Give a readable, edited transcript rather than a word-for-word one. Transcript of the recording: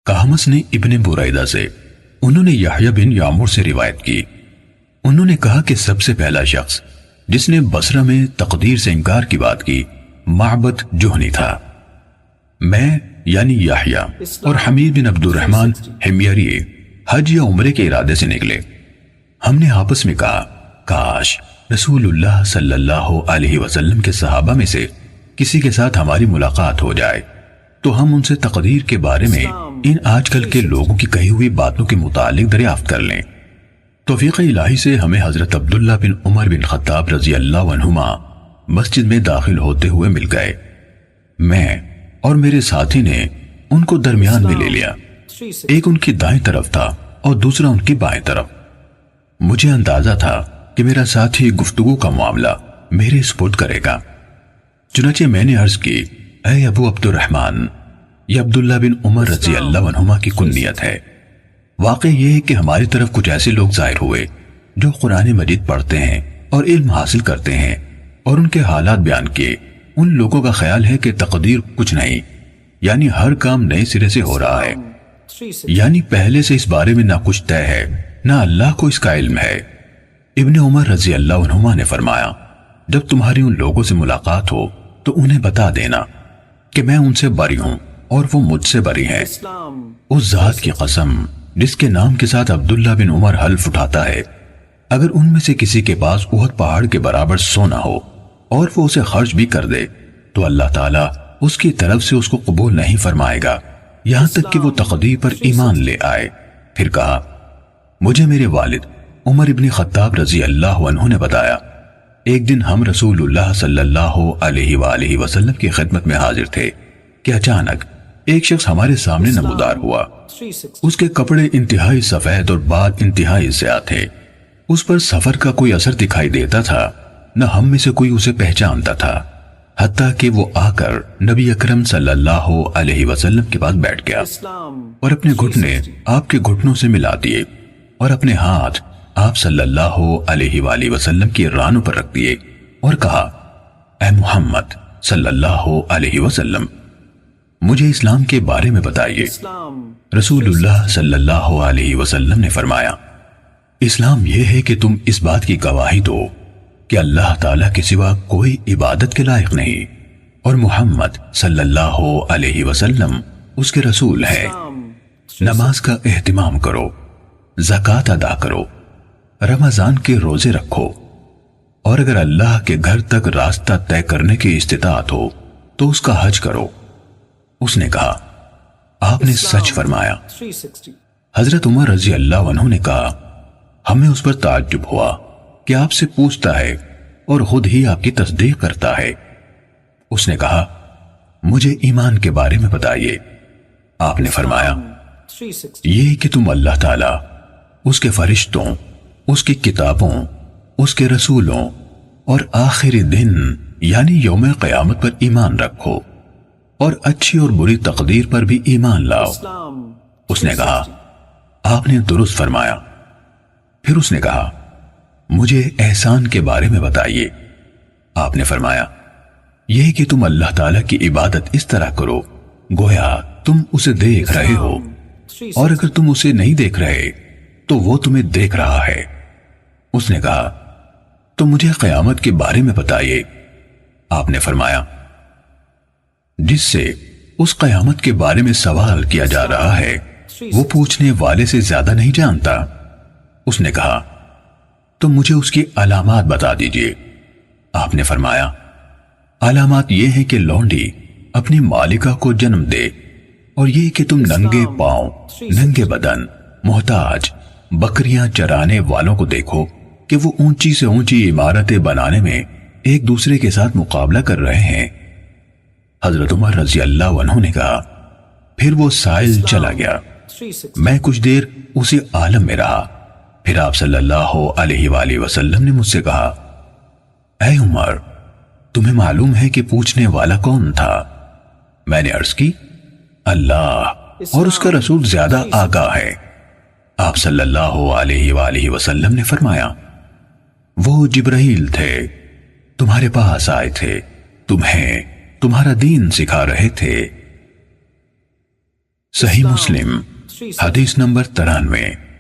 کہمس نے ابن بریدہ سے، انہوں نے یحییٰ بن یعمر سے روایت کی، انہوں نے کہا کہ سب سے پہلا شخص جس نے بصرہ میں تقدیر سے انکار کی بات کی معبد جہنی تھا۔ میں یعنی یحییٰ اور حمید بن عبد الرحمن حمیری حج یا عمرے کے ارادے سے نکلے۔ ہم نے آپس میں کہا کاش رسول اللہ صلی اللہ علیہ وسلم کے صحابہ میں سے کسی کے ساتھ ہماری ملاقات ہو جائے تو ہم ان سے تقدیر کے بارے میں ان آج کل کے لوگوں کی کہی ہوئی باتوں کے متعلق دریافت کر لیں۔ توفیق الہی سے ہمیں حضرت عبداللہ بن عمر بن خطاب رضی اللہ عنہما مسجد میں داخل ہوتے ہوئے مل گئے۔ میں اور میرے ساتھی نے ان کو درمیان میں لے لیا، ایک ان کی دائیں طرف تھا اور دوسرا ان کی بائیں طرف۔ مجھے اندازہ تھا کہ میرا ساتھی گفتگو کا معاملہ میرے سپرد کرے گا، چنانچہ میں نے عرض کی، اے ابو عبد الرحمن، یہ عبداللہ بن عمر رضی اللہ عنہما کی کنیت ہے۔ واقع یہ ہے کہ ہماری طرف کچھ ایسے لوگ ظاہر ہوئے جو قرآن مجید پڑھتے ہیں اور علم حاصل کرتے ہیں، اور ان کے حالات بیان کیے۔ ان لوگوں کا خیال ہے کہ تقدیر کچھ نہیں، یعنی ہر کام نئے سرے سے ہو رہا ہے، یعنی پہلے سے اس بارے میں نہ کچھ طے ہے نہ اللہ کو اس کا علم ہے۔ ابن عمر رضی اللہ عنہما نے فرمایا، جب تمہاری ان لوگوں سے ملاقات ہو تو انہیں بتا دینا کہ میں ان سے بری ہوں اور وہ مجھ سے بری ہیں۔ اس ذات کی قسم جس کے نام کے ساتھ عبداللہ بن عمر حلف اٹھاتا ہے، اگر ان میں سے کسی کے پاس احد پہاڑ کے برابر سونا ہو اور وہ اسے خرچ بھی کر دے تو اللہ تعالیٰ اس کی طرف سے اس کو قبول نہیں فرمائے گا یہاں تک کہ وہ تقدیر پر ایمان لے آئے۔ پھر کہا، مجھے میرے والد عمر ابن خطاب رضی اللہ عنہ نے بتایا، ایک دن ہم رسول اللہ صلی اللہ علیہ وآلہ وسلم کی خدمت میں حاضر تھے کہ اچانک ایک شخص ہمارے سامنے نمودار ہوا۔ اس کے کپڑے انتہائی سفید اور بال انتہائی سیاہ تھے، اس پر سفر کا کوئی اثر دکھائی دیتا تھا، نہ ہم میں سے کوئی اسے پہچانتا تھا، حتیٰ کہ وہ آ کر نبی اکرم صلی اللہ علیہ وسلم کے پاس بیٹھ گیا اور اپنے گھٹنے آپ کے گھٹنوں سے ملا دیے اور اپنے ہاتھ آپ صلی اللہ علیہ وآلہ وسلم کی رانوں پر رکھ دیے اور کہا، اے محمد صلی اللہ علیہ وسلم، مجھے اسلام کے بارے میں بتائیے۔ رسول اللہ صلی اللہ علیہ وسلم نے فرمایا، اسلام یہ ہے کہ تم اس بات کی گواہی دو کہ اللہ تعالیٰ کے سوا کوئی عبادت کے لائق نہیں اور محمد صلی اللہ علیہ وسلم اس کے رسول ہے۔ نماز کا اہتمام کرو، زکوٰۃ ادا کرو، رمضان کے روزے رکھو، اور اگر اللہ کے گھر تک راستہ طے کرنے کی استطاعت ہو تو اس کا حج کرو۔ اس نے کہا، آپ نے سچ فرمایا۔ حضرت عمر رضی اللہ عنہ نے کہا، ہمیں اس پر تعجب ہوا کہ آپ سے پوچھتا ہے اور خود ہی آپ کی تصدیق کرتا ہے۔ اس نے کہا، مجھے ایمان کے بارے میں بتائیے۔ آپ نے فرمایا، یہ کہ تم اللہ تعالیٰ، اس کے فرشتوں، اس کی کتابوں، اس کے رسولوں اور آخری دن یعنی یوم قیامت پر ایمان رکھو اور اچھی اور بری تقدیر پر بھی ایمان لاؤ۔ اس نے کہا، آپ نے درست فرمایا۔ پھر اس نے کہا، مجھے احسان کے بارے میں بتائیے۔ آپ نے فرمایا، یہ کہ تم اللہ تعالیٰ کی عبادت اس طرح کرو گویا تم اسے دیکھ رہے ہو، اور اگر تم اسے نہیں دیکھ رہے تو وہ تمہیں دیکھ رہا ہے۔ اس نے کہا، تو مجھے قیامت کے بارے میں بتائیے۔ آپ نے فرمایا، جس سے اس قیامت کے بارے میں سوال کیا جا رہا ہے وہ پوچھنے والے سے زیادہ نہیں جانتا۔ اس نے کہا، تو مجھے اس کی علامات بتا دیجئے۔ آپ نے فرمایا، علامات یہ ہیں کہ لونڈی اپنی مالکہ کو جنم دے، اور یہ کہ تم ننگے پاؤں، ننگے بدن، محتاج، بکریاں چرانے والوں کو دیکھو کہ وہ اونچی سے اونچی عمارتیں بنانے میں ایک دوسرے کے ساتھ مقابلہ کر رہے ہیں۔ حضرت عمر رضی اللہ عنہ نے کہا، پھر وہ سائل چلا گیا۔ میں کچھ دیر اسی عالم میں رہا، پھر آپ صلی اللہ علیہ وآلہ وسلم نے مجھ سے کہا، اے عمر، تمہیں معلوم ہے کہ پوچھنے والا کون تھا؟ میں نے عرض کی، اللہ اور اس کا رسول زیادہ آگاہ ہے۔ آپ صلی اللہ علیہ وآلہ وسلم نے فرمایا، وہ جبرائیل تھے، تمہارے پاس آئے تھے، تمہیں تمہارا دین سکھا رہے تھے۔ صحیح مسلم حدیث نمبر 93